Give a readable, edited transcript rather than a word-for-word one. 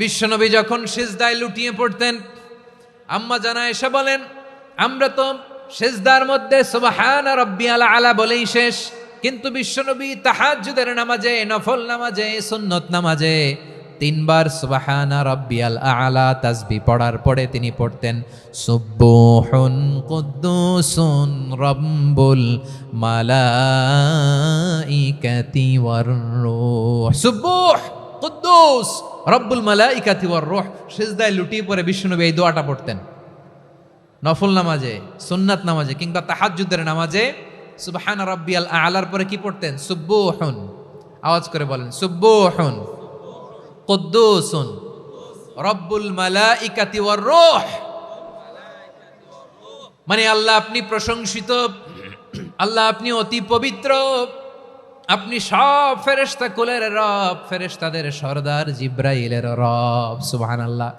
বিশ্বনবী যখন সিজদায় লুটিয়ে পড়তেন, আম্মা জানা এসে বলেন, আমরা তো সিজদার মধ্যে সুবহান রাব্বিয়াল আলা বলেই শেষ, কিন্তু বিশ্বনবী তাহাজ্জুদের নামাজে, নফল নামাজে, সুন্নত নামাজে তিনবার সুবহান রাব্বিয়াল আলা তাসবিহ পড়ার পরে তিনি পড়তেন সুবহুন কুদ্দুসুন রাব্বুল মালাইকাতি ওয়ার রূহ। সুবহ কুদ্দুস রব্বুল মালাইকাতি ওয়ার রূহ। সিজদায় লুটিয়ে পড়ে বিশ্বনবী এই দোয়াটা পড়তেন নফল নামাজে, সুন্নাত নামাজে কিংবা তাহাজ্জুদের নামাজে। সুবহান রাব্বিয়াল আলার পরে কি পড়তেন? সুবহুন। আওয়াজ করে বলেন সুবহুন কুদ্দুসুন রব্বুল মালাইকাতি ওয়ার রূহ। মানে আল্লাহ আপনি প্রশংসিত, আল্লাহ আপনি অতি পবিত্র, আপনি সব ফেরেশতা কুলের রব, ফেরেশতাদের সরদার জিব্রাইলের রব। সুবহানাল্লাহ।